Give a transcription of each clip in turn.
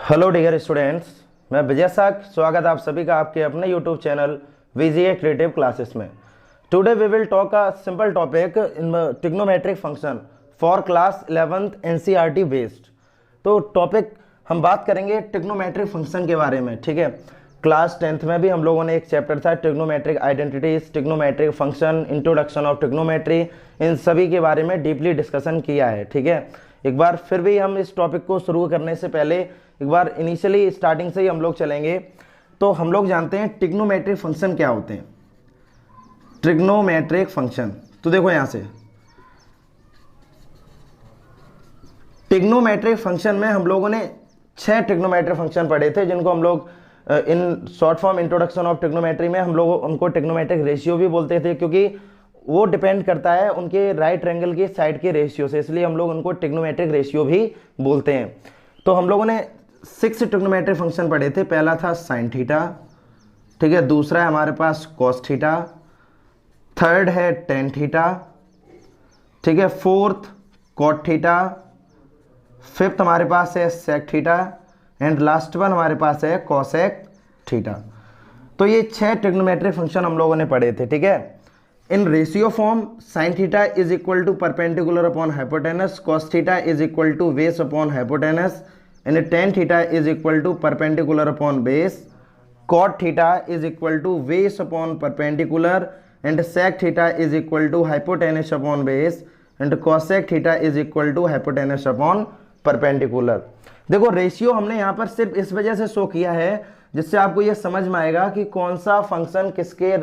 Hello dear students, मैं विजय साग स्वागत आप सभी का आपके अपने YouTube channel VGA creative classes में। Today we will talk a simple topic in trigonometric function for class 11th NCERT based. तो टॉपिक हम बात करेंगे ट्रिग्नोमेट्रिक फंक्शन के बारे में, ठीक है। क्लास 10th में भी हम लोगों ने एक चैप्टर था trigonometric identities, trigonometric function, introduction of trigonometry, इन सभी के बारे में डीपली डिस्कशन किया है, ठीक है। एक बार फिर भी हम इस टॉपिक को शुरू करने से पहले एक बार इनिशियली स्टार्टिंग से ही हम लोग चलेंगे। तो हम लोग जानते हैं ट्रिग्नोमेट्रिक फंक्शन क्या होते हैं। ट्रिग्नोमेट्रिक फंक्शन, तो देखो यहां से ट्रिग्नोमेट्रिक फंक्शन में हम लोगों ने 6 ट्रिग्नोमेट्रिक फंक्शन पढ़े थे, जिनको हम लोग in short form introduction of trigonometry में हम लोग उनको ट्रिग्नोमेट्रिक रेशियो भी बोलते थे, क्योंकि वो डिपेंड करता है उनके राइट एंगल की साइड के रेशियो से, इसलिए हम लोग उनको ट्रिग्नोमेट्रिक रेशियो भी बोलते हैं। तो हम लोगों ने 6 ट्रिग्नोमेट्रिक फंक्शन पढ़े थे। पहला था साइन थीटा, ठीक है। दूसरा है हमारे पास कॉस थीटा, थर्ड है टेन थीटा, ठीक है। फोर्थ कॉट थीटा, फिफ्थ हमारे पास है sec theta and last one हमारे पास है कॉसेक थीटा। तो ये 6 ट्रिग्नोमेट्रिक फंक्शन हम लोगों ने पढ़े थे, ठीक है। In ratio form sine theta is equal to perpendicular upon hypotenuse, cos theta is equal to base upon hypotenuse and tan theta is equal to perpendicular upon base, cot theta is equal to base upon perpendicular and sec theta is equal to hypotenuse upon base and cosec theta is equal to hypotenuse upon perpendicular. देखो ratio हमने यहाँ पर सिर्फ इस वजह से show किया है जिससे आपको ये समझ में आएगा कि कौन सा फंक्शन किसके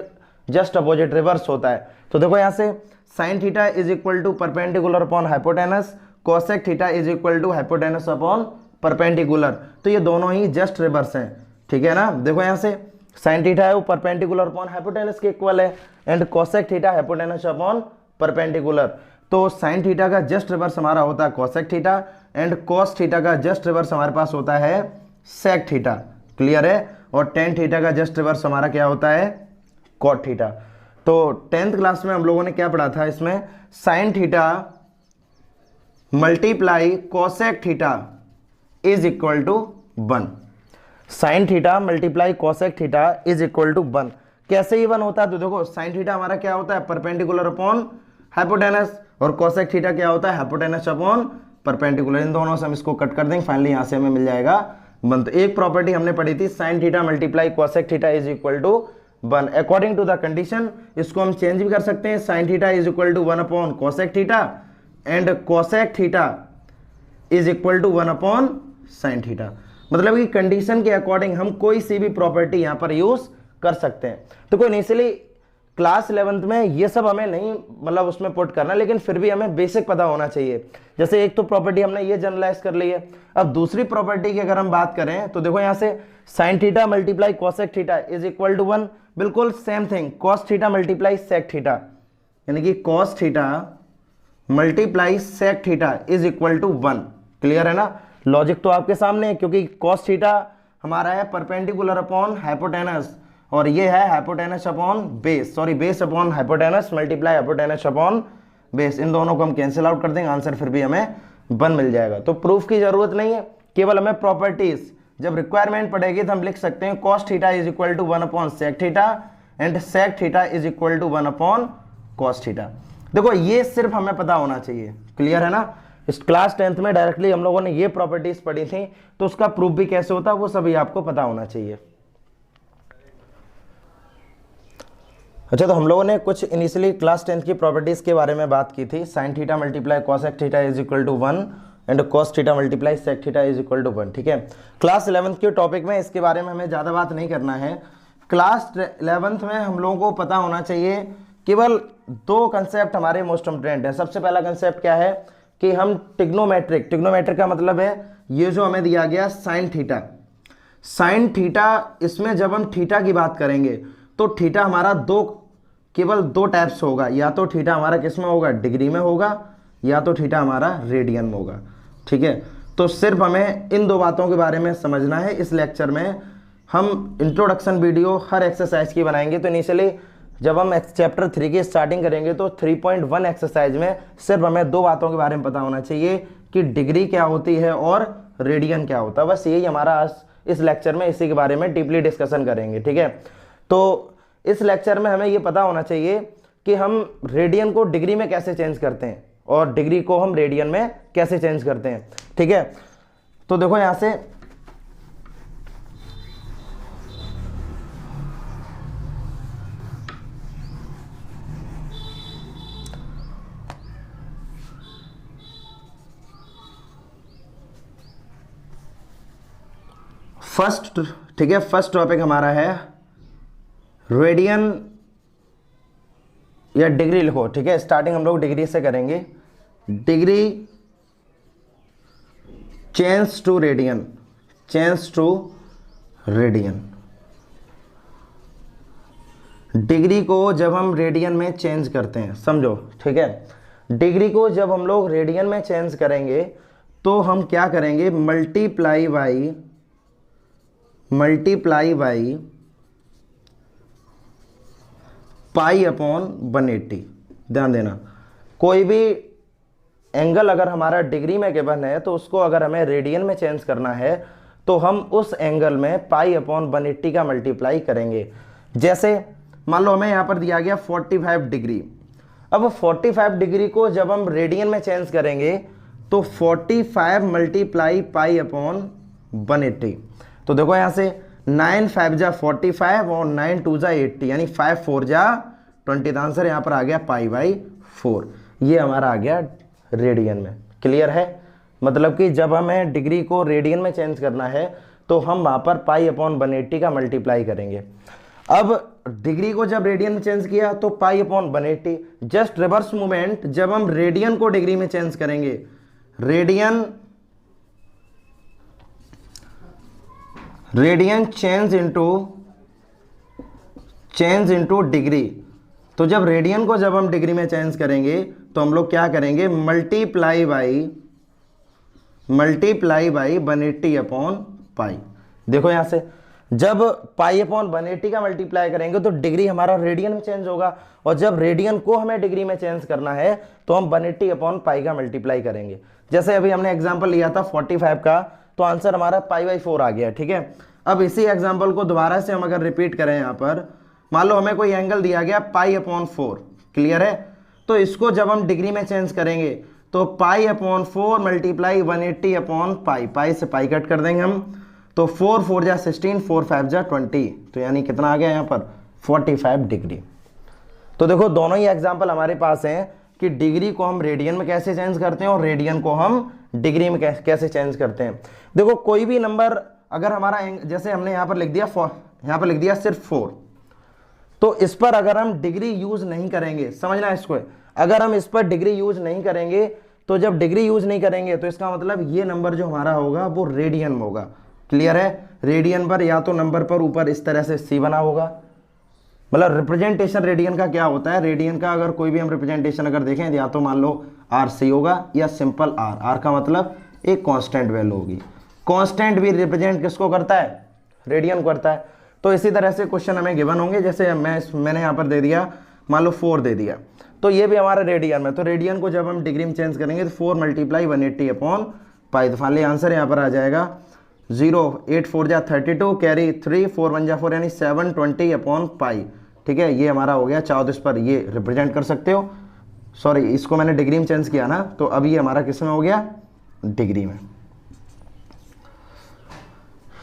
जस्ट अपोजिट रिवर्स होता है। तो देखो यहाँ से sine theta is equal to perpendicular upon hypotenuse, cosec theta is equal to hypotenuse upon perpendicular, तो ये दोनों ही जस्ट रिवर्स हैं, ठीक है ना। देखो यहाँ से साइन थीटा है वो परपेंडिकुलर अपॉन हाइपोटेनस के इक्वल है and cosec theta hypotenuse upon perpendicular. तो साइन थीटा का जस्ट रिवर्स हमारा होता है cosec theta and cos theta का जस्ट रिवर्स हमारे पास होता है सेक थीटा, क्लियर है। और टेन थीटा का जस्ट रिवर्स हमारा क्या होता है, कॉट थीटा। तो 10th क्लास में हम लोगों ने क्या पढ़ा था, इसमें sine theta multiply cosec theta is equal to 1। Sine theta multiply cosec theta is equal to 1 कैसे ही 1 होता है। तो देखो साइन थीटा हमारा क्या होता है, परपेंडिकुलर अपॉन हाइपोटेनस, और कॉसेक थीटा क्या होता है, हाइपोटेनस अपॉन परपेंडिकुलर। इन दोनों से हम इसको कट कर देंगे, फाइनली यहां से हमें मिल जाएगा 1। तो एक प्रॉपर्टी हमने पढ़ी थी sine theta multiply cosec theta is equal to 1। According to the condition इसको हम चेंज भी कर सकते हैं, sine theta is equal to 1 upon cosec theta and cosec theta is equal to 1 upon sine theta. मतलब कि कंडीशन के according हम कोई सी भी प्रॉपर्टी यहां पर यूज कर सकते हैं। तो कोई इनिशियली क्लास 11th में ये सब हमें नहीं मतलब उसमें पुट करना, लेकिन फिर भी हमें बेसिक पता होना चाहिए। जैसे एक तो प्रॉपर्टी हमने ये जनरलाइज कर ली है। अब दूसरी प्रॉपर्टी की अगर हम बात करें तो देखो यहां से sine theta multiply cosec theta is equal to 1, बिल्कुल same thing cos theta multiply sec theta, यानी कि cos theta multiply sec theta is equal to 1, clear है ना। लॉजिक तो आपके सामने है, क्योंकि कॉस थीटा हमारा है परपेंडिकुलर अपॉन हाइपोटेनस और ये है hypotenuse upon base, sorry base upon hypotenuse multiply hypotenuse upon base. इन दोनों को हम कैंसिल आउट कर देंगे, आंसर फिर भी हमें 1 मिल जाएगा। तो प्रूफ की जरूरत नहीं है, केवल हमें प्रॉपर्टीज जब रिक्वायरमेंट पड़ेगी तो हम लिख सकते हैं cos theta is equal to 1 upon sec theta and sec theta is equal to 1 upon cos theta. देखो ये सिर्फ हमें पता होना चाहिए, क्लियर है ना। इस क्लास 10th में डायरेक्टली हम लोगों ने ये प्रॉपर्टीज पढ़ी थी, तो उसका प्रूफ भी कैसे होता है वो सभी आपको पता होना चाहिए। अच्छा, तो हम लोगों ने कुछ इनिशियली क्लास 10th की प्रॉपर्टीज के बारे में बात की थी। Sine theta multiply cosec theta is equal to 1 and cos theta multiply sec theta is equal to 1, ठीक है। क्लास 11th के टॉपिक में इसके बारे में हमें ज़्यादा बात नहीं करना है। क्लास 11th में हम लोगों को पता होना चाहिए केवल 2 कंसेप्ट हमारे मोस्ट इंपोर्टेंट है। सबसे पहला कंसेप्ट क्या है कि हम ट्रिग्नोमेट्रिक का मतलब है ये जो हमें दिया गया साइन थीटा, इसमें जब हम थीटा की बात करेंगे तो थीटा हमारा केवल दो टाइप्स होगा, या तो थीटा हमारा किस में होगा, डिग्री में होगा, या तो थीटा हमारा रेडियन में होगा, ठीक है। तो सिर्फ हमें इन 2 बातों के बारे में समझना है। इस लेक्चर में हम इंट्रोडक्शन वीडियो हर एक्सरसाइज की बनाएंगे। तो इनिशियली जब हम चैप्टर 3 की स्टार्टिंग करेंगे तो 3.1 एक्सरसाइज में सिर्फ हमें 2 बातों के बारे में पता होना चाहिए कि डिग्री क्या होती है और रेडियन क्या होता है। बस यही हमारा आज इस लेक्चर में इसी के बारे में डीपली डिस्कशन करेंगे, ठीक है। तो इस लेक्चर में हमें ये पता होना चाहिए कि हम रेडियन को डिग्री में कैसे चेंज करते हैं और डिग्री को हम रेडियन में कैसे चेंज करते हैं, ठीक है। तो देखो यहां से फर्स्ट, ठीक है, फर्स्ट टॉपिक हमारा है रेडियन या डिग्री लिखो, ठीक है। स्टार्टिंग हम लोग डिग्री से करेंगे। Degree change to radian, change to radian. Degree को जब हम रेडियन में चेंज करते हैं, समझो, ठीक है। डिग्री को जब हम लोग रेडियन में चेंज करेंगे तो हम क्या करेंगे, मल्टीप्लाई बाई पाई अपॉन 180। ध्यान देना, कोई भी एंगल अगर हमारा डिग्री में गिवन है तो उसको अगर हमें रेडियन में चेंज करना है तो हम उस एंगल में पाई अपॉन 180 का मल्टीप्लाई करेंगे। जैसे मान लो हमें यहाँ पर दिया गया 45 डिग्री। अब 45 डिग्री को जब हम रेडियन में चेंज करेंगे तो 45 मल्टीप्लाई पाई अपॉन 180। तो देखो यहाँ से 9 5 जा 45 और 9 2 जा 80, यानी 5 4 जा 20। आंसर यहाँ पर आ गया पाई बाई 4। ये हमारा आ गया रेडियन में। क्लियर है? मतलब कि जब हमें डिग्री को रेडियन में चेंज करना है तो हम वहाँ पर पाई अपॉन 180 का मल्टीप्लाई करेंगे। अब डिग्री को जब रेडियन में चेंज किया तो pi upon 180। Just reverse movement, जब हम रेडियन को डिग्री में चेंज करेंगे, रेडियन चेंज इनटू डिग्री। तो जब रेडियन को जब हम डिग्री में चेंज करेंगे तो हम लोग क्या करेंगे, मल्टीप्लाई बाई 180 अपॉन पाई। देखो यहां से जब पाई अपॉन 180 का मल्टीप्लाई करेंगे तो डिग्री हमारा रेडियन में चेंज होगा, और जब रेडियन को हमें डिग्री में चेंज करना है तो हम 180 अपॉन पाई का मल्टीप्लाई करेंगे। जैसे अभी हमने एग्जांपल लिया था 45 का, तो आंसर हमारा पाई बाई 4 आ गया, ठीक है। अब इसी एग्जांपल को दोबारा से हम अगर रिपीट करें, यहाँ पर मान लो हमें कोई एंगल दिया गया पाई अपॉन 4, क्लियर है। तो इसको जब हम डिग्री में चेंज करेंगे तो pi upon 4 multiply 180 upon pi, pi से पाई कट कर देंगे हम, तो 4 4 जा 16, 4 5 जा 20, तो यानी कितना आ गया यहाँ पर 45 डिग्री। तो देखो दोनों ही एग्जाम्पल हमारे पास हैं कि डिग्री को हम रेडियन में कैसे चेंज करते हैं और रेडियन को हम डिग्री में कैसे चेंज करते हैं। देखो कोई भी नंबर अगर हमारा जैसे हमने यहाँ पर लिख दिया सिर्फ 4, तो इस पर अगर हम डिग्री यूज नहीं करेंगे, समझना इसको, अगर हम इस पर डिग्री यूज नहीं करेंगे तो जब डिग्री यूज नहीं करेंगे तो इसका मतलब ये नंबर जो हमारा होगा वो रेडियन में होगा। क्लियर है? रेडियन पर या तो नंबर पर ऊपर इस तरह से सी बना होगा, मतलब रिप्रेजेंटेशन रेडियन का क्या होता है, रेडियन का अगर कोई भी हम रिप्रेजेंटेशन अगर देखें या तो मान लो आर सी होगा या सिंपल आर। आर का मतलब एक कांस्टेंट वैल्यू होगी। कांस्टेंट भी रिप्रेजेंट किसको करता है, रेडियन करता है। तो इसी तरह से क्वेश्चन हमें गिवन होंगे, जैसे मैंने यहाँ पर दे दिया मान लो 4 दे दिया, तो ये भी हमारा रेडियन में, तो रेडियन को जब हम डिग्री में चेंज करेंगे तो 4 मल्टीप्लाई 180 अपॉन पाई। तो फाइनली आंसर यहाँ पर आ जाएगा 0 8 4 जा 32 कैरी 3 4 1 जा 4 यानी 720 अपॉन पाई। ठीक है, ये हमारा हो गया। चाहो तो इस पर ये रिप्रेजेंट कर सकते हो, सॉरी इसको मैंने डिग्री में चेंज किया ना, तो अब ये हमारा किस में हो गया, डिग्री में।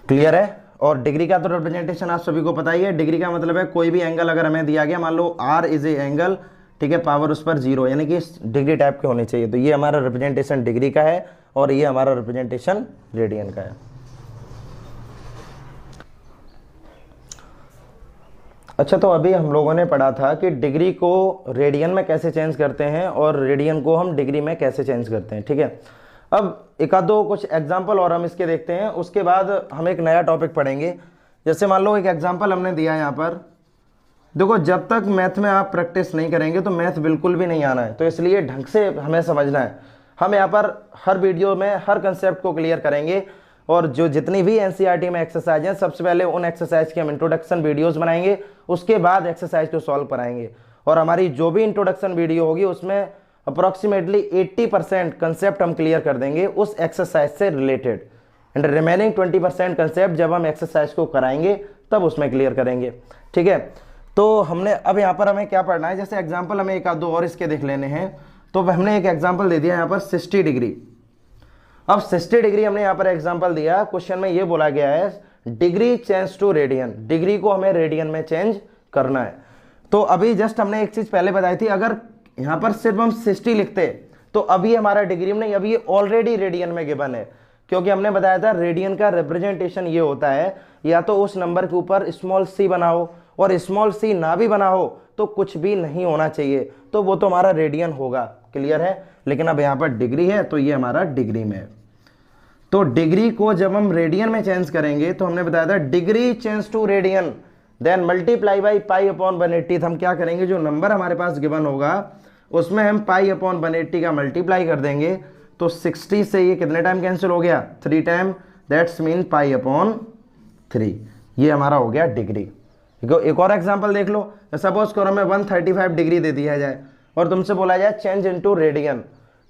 क्लियर है? और डिग्री का तो रिप्रेजेंटेशन आप सभी को पता ही है। डिग्री का मतलब है कोई भी एंगल अगर हमें दिया गया, मान लो आर इज ए एंगल, ठीक है, पावर उस पर 0 यानी कि डिग्री टाइप के होने चाहिए। तो ये हमारा रिप्रेजेंटेशन डिग्री का है और ये हमारा रिप्रेजेंटेशन रेडियन का है। अच्छा, तो अभी हम लोगों ने पढ़ा था कि डिग्री को रेडियन में कैसे चेंज करते हैं और रेडियन को हम डिग्री में कैसे चेंज करते हैं। ठीक है, अब एक आध दो कुछ एग्जाम्पल और हम इसके देखते हैं, उसके बाद हम एक नया टॉपिक पढ़ेंगे। जैसे मान लो एक एग्जाम्पल हमने दिया यहाँ पर, देखो जब तक मैथ में आप प्रैक्टिस नहीं करेंगे तो मैथ बिल्कुल भी नहीं आना है, तो इसलिए ढंग से हमें समझना है। हम यहाँ पर हर वीडियो में हर कंसेप्ट को क्लियर करेंगे, और जो जितनी भी एनसीईआरटी में एक्सरसाइज हैं सबसे पहले उन एक्सरसाइज की हम इंट्रोडक्शन वीडियोस बनाएंगे, उसके बाद एक्सरसाइज को सॉल्व कराएंगे। और हमारी जो भी इंट्रोडक्शन वीडियो होगी उसमें अप्रॉक्सीमेटली 80% कंसेप्ट हम क्लियर कर देंगे उस एक्सरसाइज से रिलेटेड, एंड रिमेनिंग 20% कंसेप्ट जब हम एक्सरसाइज को कराएंगे तब उसमें क्लियर करेंगे। ठीक है, तो हमने अब यहाँ पर हमें क्या पढ़ना है, जैसे एग्जाम्पल हमें एक आध दो और इसके देख लेने हैं। तो हमने एक एग्जाम्पल दे दिया यहाँ पर 60 डिग्री। अब 60 डिग्री हमने यहाँ पर एग्जाम्पल दिया, क्वेश्चन में ये बोला गया है degree change to radian, degree को हमें रेडियन में चेंज करना है। तो अभी जस्ट हमने एक चीज पहले बताई थी, अगर यहाँ पर सिर्फ हम 60 लिखते तो अभी हमारा डिग्री में नहीं, अभी ये ऑलरेडी रेडियन में गिवन है, क्योंकि हमने बताया था रेडियन का रिप्रेजेंटेशन ये होता है या तो उस नंबर के ऊपर स्मॉल सी बना हो, और स्मॉल सी ना भी बना हो तो कुछ भी नहीं होना चाहिए, तो वो तो हमारा रेडियन होगा। क्लियर है, लेकिन अब यहाँ पर डिग्री है तो ये हमारा डिग्री में है। तो डिग्री को जब हम रेडियन में चेंज करेंगे तो हमने बताया था degree change to radian then multiply by pi upon 180। हम क्या करेंगे, जो नंबर हमारे पास गिवन होगा उसमें हम पाई अपॉन 180 का मल्टीप्लाई कर देंगे, तो 60 से ये कितने टाइम कैंसिल हो गया, 3 time, that's mean pi upon 3। ये हमारा हो गया डिग्री। एक और एग्जांपल देख लो, सपोज करो हमें 135 डिग्री दे दिया जाए और तुमसे बोला जाए चेंज इनटू रेडियन,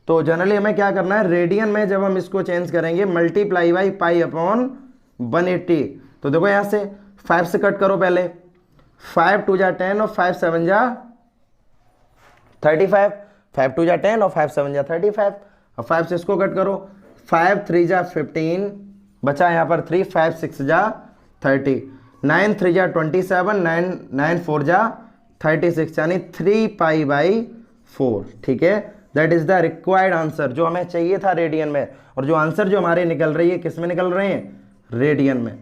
तो जनरली हमें क्या करना है, रेडियन में जब हम इसको चेंज करेंगे मल्टीप्लाई बाई पाई अपॉन 180। तो देखो यहाँ से 5 से कट करो पहले, 5 2 जा 10 और 5 7 जा 35, 5 2 जा 10 और 5 7 जा 35। और 5 से इसको कट करो, 5 3 जा 15, बचा यहाँ पर 3, 5 6 जा 30, 9 3 जा 27, 9 4 जा 36, यानी 3 पाई बाई 4। ठीक है, that is the required answer, जो हमें चाहिए था रेडियन में, और जो आंसर जो हमारे निकल रही है किस में निकल रहे हैं, रेडियन में।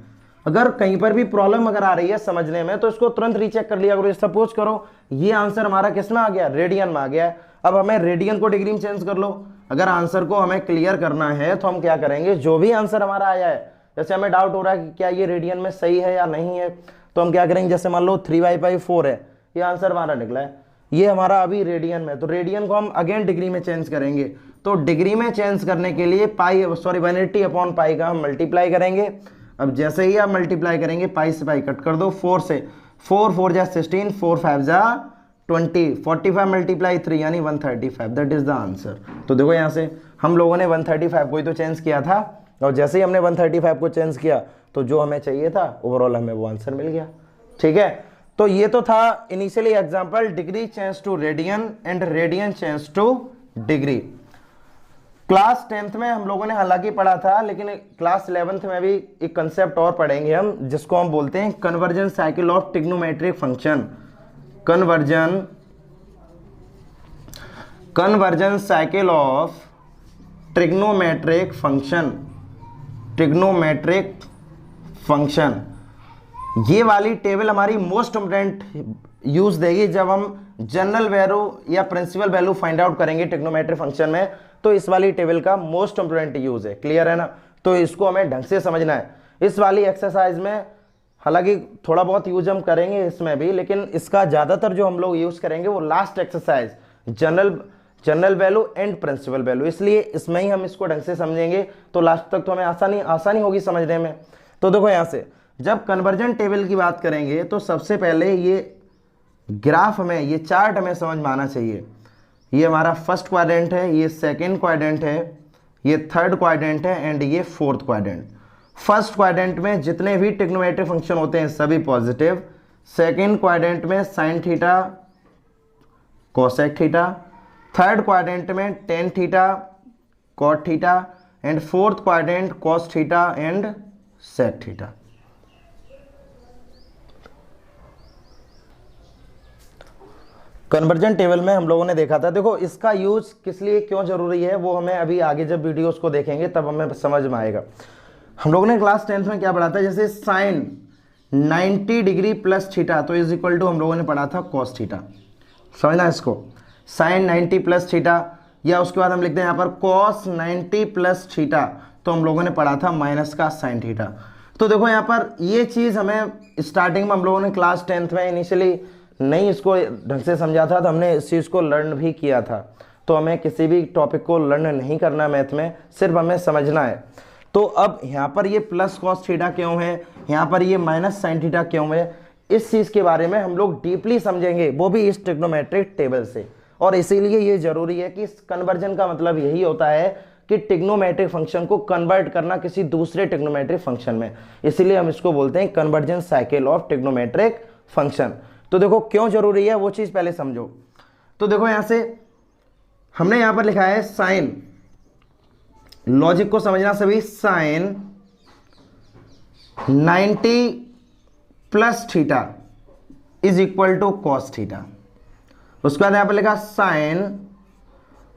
अगर कहीं पर भी प्रॉब्लम अगर आ रही है समझने में तो इसको तुरंत रीचेक कर लिया करो। सपोज करो ये आंसर हमारा किस में आ गया, रेडियन में आ गया। अब हमें रेडियन को डिग्री में चेंज कर लो। अगर आंसर को हमें क्लियर करना है तो हम क्या करेंगे, जो भी आंसर हमारा आया है, जैसे हमें डाउट हो रहा है कि क्या ये रेडियन में सही है या नहीं है, तो हम क्या करेंगे, जैसे मान लो 3/4 है, ये आंसर हमारा निकला है, ये हमारा अभी रेडियन में, तो रेडियन को हम अगेन डिग्री में चेंज करेंगे। तो डिग्री में चेंज करने के लिए 180 अपॉन पाई का हम मल्टीप्लाई करेंगे। अब जैसे ही आप मल्टीप्लाई करेंगे, पाई से पाई कट कर दो, 4 से 4 4 जा 16, 4 5 जा 20, 45 मल्टीप्लाई 3 यानी 135, दैट इज द आंसर। तो देखो यहाँ से हम लोगों ने 135 को ही तो चेंज किया था, और जैसे ही हमने 135 को चेंज किया तो जो हमें चाहिए था ओवरऑल हमें वो आंसर मिल गया। ठीक है, तो ये तो था initially example, degree change to radian and radian change to degree. Class 10th में हम लोगों ने हालांकि पढ़ा था, लेकिन क्लास 11th में भी एक कंसेप्ट और पढ़ेंगे हम, जिसको हम बोलते हैं conversion cycle of trigonometric function. Conversion cycle of trigonometric function. ये वाली टेबल हमारी मोस्ट इंपोर्टेंट यूज देगी जब हम जनरल वैल्यू या प्रिंसिपल वैल्यू फाइंड आउट करेंगे ट्रिग्नोमेट्रिक फंक्शन में, तो इस वाली टेबल का मोस्ट इंपोर्टेंट यूज है। क्लियर है ना, तो इसको हमें ढंग से समझना है। इस वाली एक्सरसाइज में हालांकि थोड़ा बहुत यूज हम करेंगे इसमें भी, लेकिन इसका ज्यादातर जो हम लोग यूज करेंगे वो last exercise, general value and principal value, इसलिए इसमें ही हम इसको ढंग से समझेंगे तो लास्ट तक तो हमें आसानी होगी समझने में। तो देखो यहाँ से जब कन्वर्जन टेबल की बात करेंगे तो सबसे पहले ये ग्राफ हमें, ये चार्ट हमें समझ में आना चाहिए। ये हमारा फर्स्ट क्वाड्रेंट है, ये सेकंड क्वाड्रेंट है, ये थर्ड क्वाड्रेंट है एंड ये फोर्थ क्वाड्रेंट। फर्स्ट क्वाड्रेंट में जितने भी ट्रिग्नोमेट्रिक फंक्शन होते हैं सभी पॉजिटिव, सेकंड क्वाड्रेंट में sine theta cosec theta, third quadrant में tan theta cot theta and fourth quadrant cos theta and sec theta. Conversion table में हम लोगों ने देखा था, देखो इसका यूज किस लिए क्यों जरूरी है वो हमें अभी आगे जब वीडियोस को देखेंगे तब हमें समझ में आएगा। हम लोगों ने क्लास 10th में क्या पढ़ा था, जैसे साइन 90 डिग्री प्लस थीटा तो इज इक्वल टू हम लोगों ने पढ़ा था कॉस थीटा। समझना इसको, साइन 90 प्लस थीटा, या उसके बाद हम लिखते हैं यहाँ पर कॉस 90 प्लस थीटा, तो हम लोगों ने पढ़ा था माइनस का साइन थीटा। तो देखो यहाँ पर ये चीज़ हमें स्टार्टिंग में हम लोगों ने क्लास 10th में इनिशियली नहीं इसको ढंग से समझा था, तो हमने इस चीज़ को लर्न भी किया था। तो हमें किसी भी टॉपिक को लर्न नहीं करना मैथ में, सिर्फ हमें समझना है। तो अब यहाँ पर ये प्लस कॉस थीटा क्यों है, यहाँ पर ये माइनस साइन थीटा क्यों है, इस चीज़ के बारे में हम लोग डीपली समझेंगे, वो भी इस ट्रिग्नोमेट्रिक टेबल से। और इसीलिए ये जरूरी है कि कन्वर्जन का मतलब यही होता है कि ट्रिग्नोमेट्रिक फंक्शन को कन्वर्ट करना किसी दूसरे ट्रिग्नोमेट्रिक फंक्शन में, इसीलिए हम इसको बोलते हैं conversion cycle of trigonometric function. तो देखो क्यों जरूरी है वो चीज पहले समझो। तो देखो यहां से हमने यहां पर लिखा है साइन, लॉजिक को समझना सभी, sine 90 plus theta is equal to cos theta. उसके बाद यहां पर लिखा sine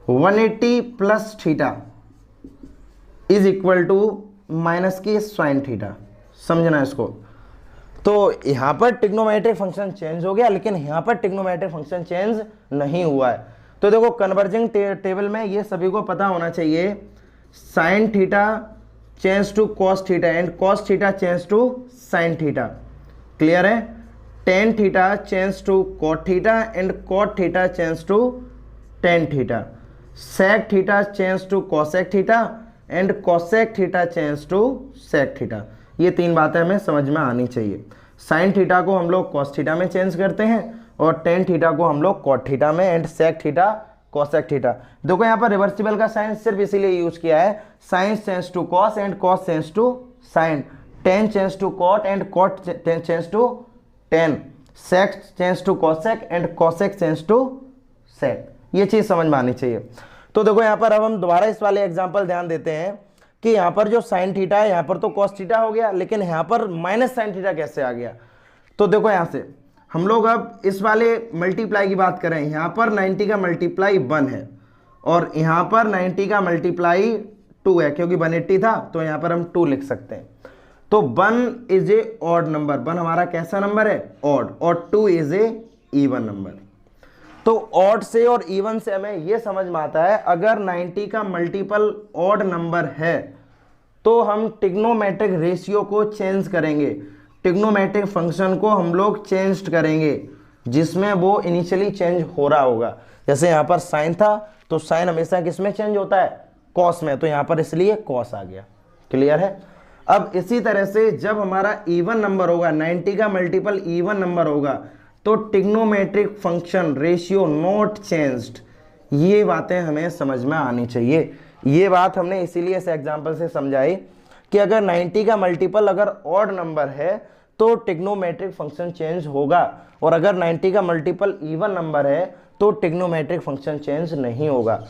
180 plus theta is equal to minus की साइन थीटा। समझना इसको। तो यहां पर ट्रिग्नोमेट्रिक फंक्शन चेंज हो गया, लेकिन यहां पर ट्रिग्नोमेट्रिक फंक्शन चेंज नहीं हुआ है। तो देखो कन्वर्जिंग टेबल में ये सभी को पता होना चाहिए, sine theta change to cos theta and cos theta change to sine theta. Clear है? Tan theta change to cot theta and cot theta change to tan theta. Sec theta change to cosec theta and cosec theta change to sec theta. ये तीन बातें हमें समझ में आनी चाहिए। Sine theta को हम लोग कॉस थीटा में चेंज करते हैं और टेन थीटा को हम लोग कॉट थीटा में and sec theta cosec theta. देखो यहाँ पर रिवर्सिबल का साइन सिर्फ इसीलिए यूज किया है, sine change to cos and cos change to sine, tan change to cot and cot change to tan, sec change to cosec and cosec change to sec. ये चीज समझ में आनी चाहिए। तो देखो यहाँ पर अब हम दोबारा इस वाले एग्जांपल ध्यान देते हैं कि यहाँ पर जो साइन थीटा है यहाँ पर तो कॉस थीटा हो गया, लेकिन यहाँ पर माइनस साइन थीटा कैसे आ गया। तो देखो यहाँ से हम लोग अब इस वाले मल्टीप्लाई की बात करें, यहाँ पर 90 का मल्टीप्लाई 1 है और यहाँ पर 90 का मल्टीप्लाई 2 है, क्योंकि 180 था तो यहाँ पर हम 2 लिख सकते हैं। तो 1 इज ए ऑड नंबर, 1 हमारा कैसा नंबर है? ऑड, और 2 इज ए इवन नंबर। तो ऑड से और इवन से हमें यह समझ में आता है, अगर 90 का मल्टीपल ऑड नंबर है तो हम ट्रिग्नोमेट्रिक रेशियो को चेंज करेंगे, ट्रिग्नोमेट्रिक फंक्शन को हम लोग चेंज करेंगे जिसमें वो इनिशियली चेंज हो रहा होगा। जैसे यहाँ पर साइन था तो साइन हमेशा किस में चेंज होता है? कॉस में, तो यहाँ पर इसलिए कॉस आ गया। क्लियर है? अब इसी तरह से जब हमारा इवन नंबर होगा, 90 का मल्टीपल इवन नंबर होगा, तो trigonometric function ratio not changed. ये बातें हमें समझ में आनी चाहिए। ये बात हमने इसीलिए इस एग्जांपल से समझाई कि अगर 90 का मल्टीपल अगर ऑड नंबर है तो ट्रिग्नोमेट्रिक फंक्शन चेंज होगा, और अगर 90 का मल्टीपल इवन नंबर है तो ट्रिग्नोमेट्रिक फंक्शन चेंज नहीं होगा।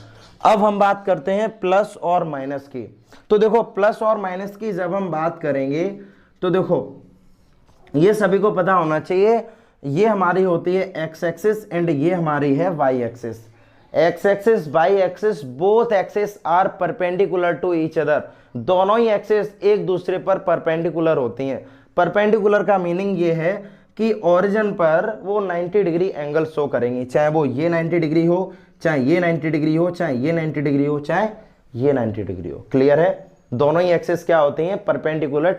अब हम बात करते हैं प्लस और माइनस की। तो देखो प्लस और माइनस की जब हम बात करेंगे तो देखो ये सभी को पता होना चाहिए, ये हमारी होती है एक्स एक्सिस एंड ये हमारी है Y axis. X axis Y axis both axis are perpendicular to each other, दोनों ही एक्सिस एक दूसरे पर परपेंडिकुलर होती हैं। परपेंडिकुलर का मीनिंग ये है कि ओरिजिन पर वो 90 डिग्री एंगल शो करेंगी, चाहे वो ये 90 डिग्री हो, चाहे ये 90 डिग्री हो, चाहे ये 90 डिग्री हो, चाहे ये 90 डिग्री हो। क्लियर है? दोनों ही एक्सिस क्या होती हैं? परपेंडिकुलर,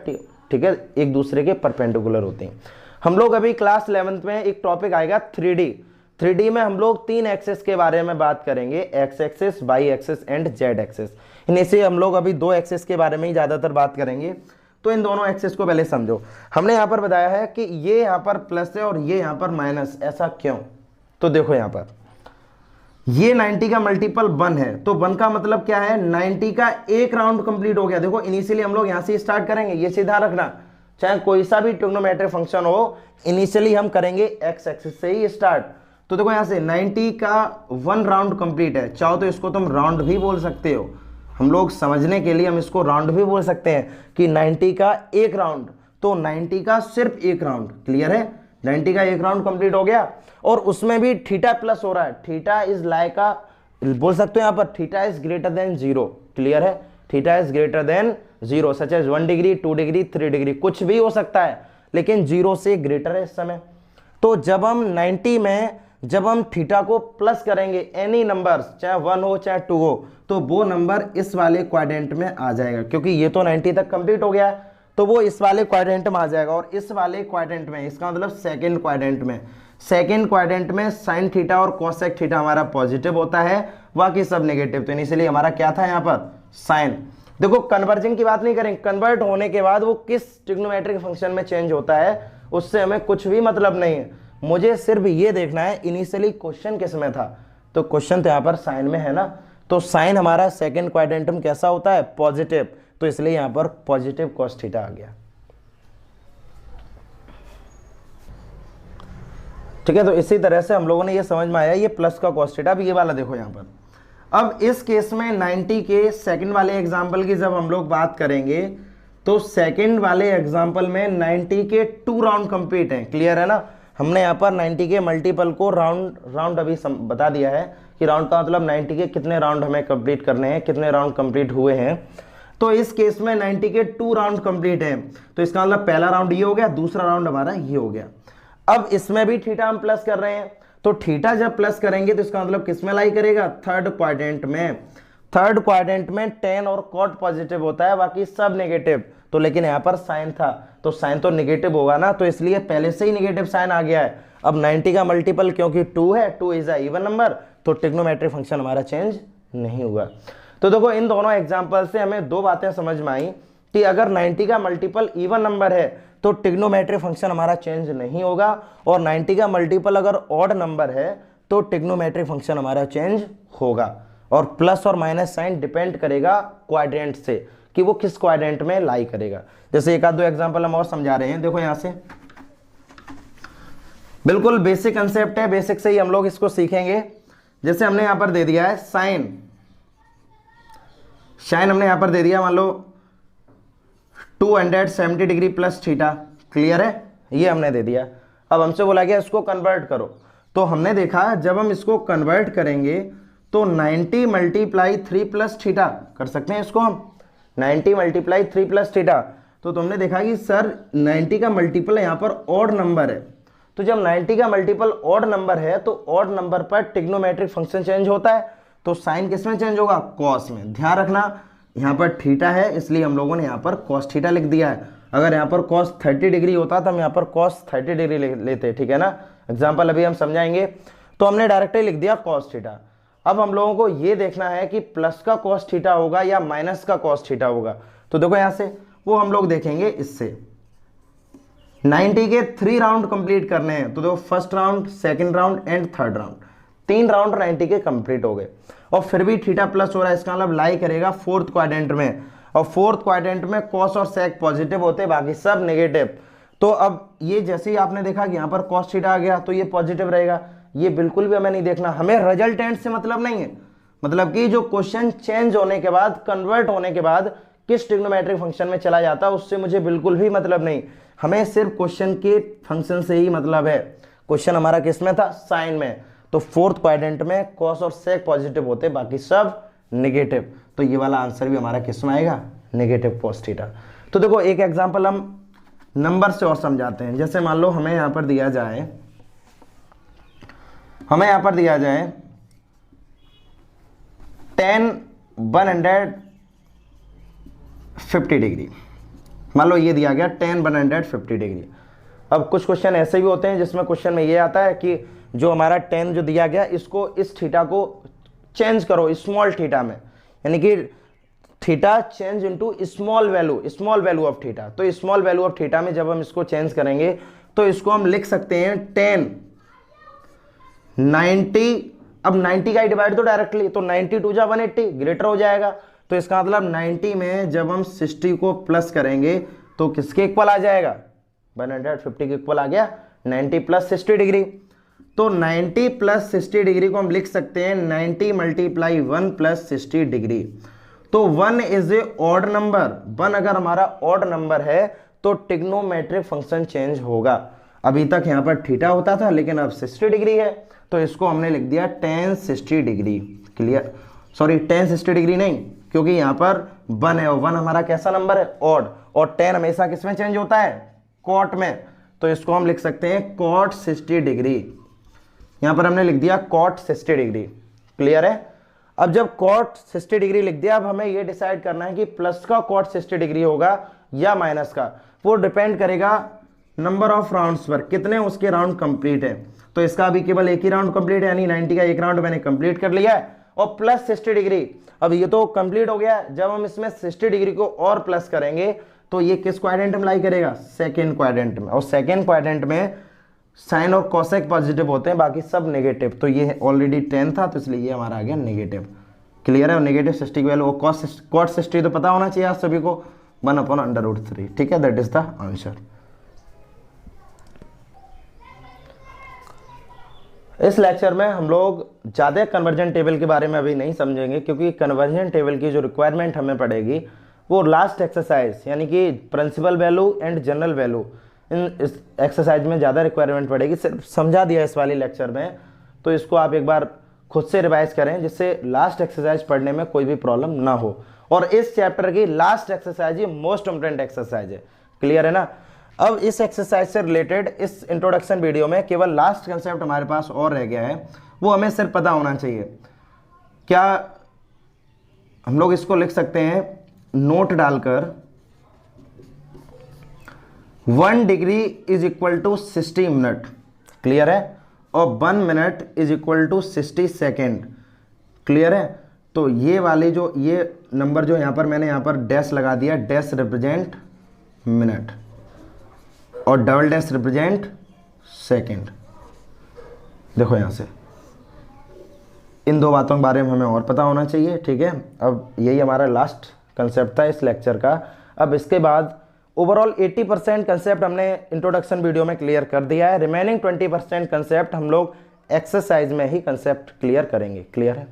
ठीक है, एक दूसरे के परपेंडिकुलर होती हैं। हम लोग अभी क्लास 11th में एक टॉपिक आएगा 3D। 3D में हम लोग 3 एक्सिस के बारे में बात करेंगे, X axis, Y axis and Z axis. इन्हीं से हम लोग अभी 2 एक्सिस के बारे में ही ज्यादातर बात करेंगे। तो इन दोनों एक्सिस को पहले समझो। हमने यहाँ पर बताया है कि ये यहाँ पर प्लस है और ये यहाँ पर माइनस, ऐसा क्यों? तो देखो यहाँ पर ये 90 का मल्टीपल 1 है, तो 1 का मतलब क्या है? 90 का एक राउंड कंप्लीट हो गया। देखो इनिशियली हम लोग यहाँ से स्टार्ट करेंगे, ये सीधा रखना, चाहे कोई सा भी ट्रिग्नोमेट्रिक फंक्शन हो, इनिशियली हम करेंगे एक्स एक्सिस से ही स्टार्ट। तो देखो यहाँ से 90 का 1 राउंड कंप्लीट है, चाहो तो इसको तुम राउंड भी बोल सकते हो, हम लोग समझने के लिए हम इसको राउंड भी बोल सकते हैं कि 90 का एक राउंड, तो 90 का सिर्फ एक राउंड। क्लियर है? 90 का एक राउंड कंप्लीट हो गया और उसमें भी थीटा प्लस हो रहा है, थीटा इज लाइक आ, बोल सकते हो यहाँ पर theta is greater than 0। Clear है? Theta is greater than 0 such as 1 degree, 2 degree, 3 degree, कुछ भी हो सकता है, लेकिन 0 से ग्रेटर है इस समय। तो जब हम 90 में जब हम थीटा को प्लस करेंगे एनी नंबर, चाहे 1 हो चाहे 2 हो, तो वो नंबर इस वाले क्वाड्रेंट में आ जाएगा, क्योंकि ये तो 90 तक कंप्लीट हो गया है, तो वो इस वाले क्वाड्रेंट में आ जाएगा। और इस वाले क्वाड्रेंट में, इसका मतलब सेकंड क्वाड्रेंट में साइन थीटा और कोसेक थीटा हमारा पॉजिटिव होता है, बाकी सब नेगेटिव। तो इसलिए हमारा क्या था यहाँ पर? साइन। देखो कन्वर्जन की बात नहीं करेंगे, कन्वर्ट होने के बाद वो किस ट्रिग्नोमेट्रिक फंक्शन में चेंज होता है उससे हमें कुछ भी मतलब नहीं है, मुझे सिर्फ ये देखना है इनिशियली क्वेश्चन किस में था, तो क्वेश्चन तो यहाँ पर साइन में है ना, तो साइन हमारा सेकंड क्वाड्रेंट में कैसा होता है, पॉजिटिव, तो इसलिए यहाँ पर पॉजिटिव कॉस थीटा आ गया। ठीक है, तो इसी तरह से हम लोगों ने ये समझ में आया ये प्लस का कॉस थीटा। अब ये वाला देखो यहाँ पर, अब इस केस में 90 के सेकंड वाले एग्जाम्पल की जब हम लोग बात करेंगे तो सेकंड वाले एग्जाम्पल में 90 के 2 राउंड कंप्लीट हैं, क्लियर है ना। हमने यहाँ पर 90 के मल्टीपल को राउंड अभी बता दिया है कि राउंड का मतलब 90 के कितने राउंड हमें कंप्लीट करने हैं, कितने राउंड कंप्लीट हुए हैं। तो इस केस में 90 के 2 राउंड कंप्लीट हैं, तो इसका मतलब पहला राउंड ये हो गया, दूसरा राउंड हमारा ये हो गया। अब इसमें भी थीटा हम प्लस कर रहे हैं, तो थीटा जब प्लस करेंगे तो इसका मतलब किस में लाई करेगा, थर्ड क्वाड्रेंट में। थर्ड क्वाड्रेंट में टेन और कॉट पॉजिटिव होता है, बाकी सब नेगेटिव। तो लेकिन यहाँ पर साइन था, तो साइन तो नेगेटिव होगा ना, तो इसलिए पहले से ही नेगेटिव साइन आ गया है। अब 90 का मल्टीपल क्योंकि 2 है, 2 इज अ इवन नंबर, तो ट्रिग्नोमेट्रिक फंक्शन हमारा चेंज नहीं हुआ। तो देखो इन दोनों एग्जाम्पल से हमें 2 बातें समझ में आई कि अगर 90 का मल्टीपल इवन नंबर है तो ट्रिग्नोमेट्रिक फंक्शन हमारा चेंज नहीं होगा, और 90 का मल्टीपल अगर ऑड नंबर है तो ट्रिग्नोमेट्रिक फंक्शन हमारा चेंज होगा। और प्लस और माइनस साइन डिपेंड करेगा क्वाड्रेंट से कि वो किस क्वाड्रेंट में लाई करेगा। जैसे एक आध 2 एग्जांपल हम और समझा रहे हैं, देखो यहां से बिल्कुल बेसिक कंसेप्ट है, बेसिक से ही हम लोग इसको सीखेंगे। जैसे हमने यहां पर दे दिया है साइन हमने यहां पर दे दिया, मान लो 270 डिग्री प्लस थीटा, क्लियर है, ये हमने दे दिया। अब हमसे बोला गया इसको कन्वर्ट करो, तो हमने देखा जब हम इसको कन्वर्ट करेंगे तो 90 मल्टीप्लाई 3 प्लस थीटा कर सकते हैं इसको हम, 90 मल्टीप्लाई 3 प्लस थीटा। तो तुमने देखा कि सर 90 का मल्टीपल यहाँ पर ऑड नंबर है, तो जब 90 का मल्टीपल ऑड नंबर है तो ऑड नंबर पर ट्रिग्नोमेट्रिक फंक्शन चेंज होता है, तो साइन किस में चेंज होगा, कॉस में। ध्यान रखना यहाँ पर थीटा है इसलिए हम लोगों ने यहाँ पर कॉस थीटा लिख दिया है। अगर यहाँ पर कॉस 30 डिग्री होता तो हम यहाँ पर कॉस 30 डिग्री लेते, ठीक है ना। एग्जाम्पल अभी हम समझाएंगे, तो हमने डायरेक्टली लिख दिया कॉस थीटा। अब हम लोगों को ये देखना है कि प्लस का कॉस थीटा होगा या माइनस का कॉस थीटा होगा। तो देखो यहाँ से वो हम लोग देखेंगे इससे 90 के 3 राउंड कंप्लीट करने हैं, तो देखो first round, second round and third round, 3 round 90 के कंप्लीट हो गए, और फिर भी थीटा प्लस हो रहा है, इसका मतलब लाई करेगा फोर्थ क्वाड्रेंट में, और फोर्थ क्वाड्रेंट में कॉस और सेक पॉजिटिव होते हैं, बाकी सब नेगेटिव। तो अब ये जैसे ही आपने देखा कि यहाँ पर कॉस थीटा आ गया तो ये पॉजिटिव रहेगा, ये बिल्कुल भी हमें नहीं देखना, हमें रिजल्टेंट से मतलब नहीं है, मतलब कि जो क्वेश्चन चेंज होने के बाद, कन्वर्ट होने के बाद किस ट्रिग्नोमेट्रिक फंक्शन में चला जाता है उससे मुझे बिल्कुल भी मतलब नहीं, हमें सिर्फ क्वेश्चन के फंक्शन से ही मतलब है। क्वेश्चन हमारा किस में था, साइन में, तो फोर्थ क्वाड्रेंट में कॉस और सेक पॉजिटिव होते, बाकी सब नेगेटिव। तो ये वाला आंसर भी हमारा किस में आएगा, नेगेटिव कॉस थीटा। तो देखो एक एग्जांपल हम नंबर से और समझाते हैं। जैसे मान लो हमें यहाँ पर दिया जाए 10 150 डिग्री, मान लो ये दिया गया 10 150 डिग्री। अब कुछ क्वेश्चन ऐसे भी होते हैं जिसमें क्वेश्चन में ये आता है कि जो हमारा 10 जो दिया गया इसको, इस थीटा को चेंज करो स्मॉल थीटा में, यानी कि theta change into small value of theta. तो स्मॉल वैल्यू ऑफ थीटा में जब हम इसको चेंज करेंगे तो इसको हम लिख सकते हैं 10 90। अब 90 का डिवाइड तो डायरेक्टली, तो 90 2 जा 180 ग्रेटर हो जाएगा, तो इसका मतलब 90 में जब हम 60 को प्लस करेंगे तो किसके इक्वल आ जाएगा, 150 के इक्वल आ गया, 90 प्लस 60 डिग्री। तो 90 प्लस 60 डिग्री को हम लिख सकते हैं 90 मल्टीप्लाई 1 प्लस 60 डिग्री। तो 1 इज ए ऑड नंबर, 1 अगर हमारा ऑड नंबर है तो ट्रिग्नोमेट्रिक फंक्शन चेंज होगा। अभी तक यहाँ पर थीटा होता था लेकिन अब 60 डिग्री है, तो इसको हमने लिख दिया tan 60 degree, clear. Sorry tan 60 degree नहीं, क्योंकि यहाँ पर 1 है और 1 हमारा कैसा नंबर है, ऑड, और tan हमेशा किसमें चेंज होता है, कॉट में, तो इसको हम लिख सकते हैं cot 60 डिग्री। यहाँ पर हमने लिख दिया cot 60 डिग्री, क्लियर है। अब जब cot 60 डिग्री लिख दिया, अब हमें ये डिसाइड करना है कि प्लस का cot 60 डिग्री होगा या माइनस का, वो डिपेंड करेगा नंबर ऑफ राउंड्स पर, कितने उसके राउंड कंप्लीट है। तो इसका अभी केवल एक ही राउंड कंप्लीट है, यानी 90 का एक राउंड मैंने कंप्लीट कर लिया है, और प्लस 60 डिग्री, अब ये तो कंप्लीट हो गया। जब हम इसमें 60 डिग्री को और प्लस करेंगे तो ये किस क्वाड्रेंट में लाई करेगा, सेकेंड क्वाड्रेंट में, और सेकेंड क्वाड्रेंट में साइन और कॉसेक पॉजिटिव होते हैं, बाकी सब नेगेटिव। तो ये ऑलरेडी 10 था, तो इसलिए ये हमारा आ गया नेगेटिव। क्लियर है? और नेगेटिव 60 की वैल्यू, कॉट 60 तो पता होना चाहिए आप सभी को, 1/√3। ठीक है, दैट इज द आंसर। इस लेक्चर में हम लोग ज़्यादा कन्वर्जन टेबल के बारे में अभी नहीं समझेंगे, क्योंकि कन्वर्जन टेबल की जो रिक्वायरमेंट हमें पड़ेगी वो लास्ट एक्सरसाइज यानी कि principal value and general value, in इस एक्सरसाइज में ज़्यादा रिक्वायरमेंट पड़ेगी। सिर्फ समझा दिया इस वाले लेक्चर में, तो इसको आप एक बार खुद से रिवाइज करें, जिससे लास्ट एक्सरसाइज पढ़ने में कोई भी प्रॉब्लम ना हो। और इस चैप्टर की लास्ट एक्सरसाइज ही मोस्ट इंपॉर्टेंट एक्सरसाइज है। क्लियर है ना? अब इस एक्सरसाइज से रिलेटेड इस इंट्रोडक्शन वीडियो में केवल लास्ट कंसेप्ट हमारे पास और रह गया है, वो हमें सिर्फ पता होना चाहिए। क्या हम लोग इसको लिख सकते हैं नोट डालकर 1 degree is equal to 60 minute. Clear है? और 1 minute is equal to 60 second. Clear है? तो ये वाली जो ये नंबर जो यहाँ पर मैंने यहाँ पर डैश लगा दिया, डैश रिप्रेजेंट मिनट और डबल डैश रिप्रेजेंट सेकेंड। देखो यहाँ से इन दो बातों के बारे में हमें और पता होना चाहिए। ठीक है, अब यही हमारा लास्ट कंसेप्ट था इस लेक्चर का। अब इसके बाद ओवरऑल 80% कंसेप्ट हमने इंट्रोडक्शन वीडियो में क्लियर कर दिया है। रिमेनिंग 20% कंसेप्ट हम लोग एक्सरसाइज में ही कंसेप्ट क्लियर करेंगे। क्लियर है?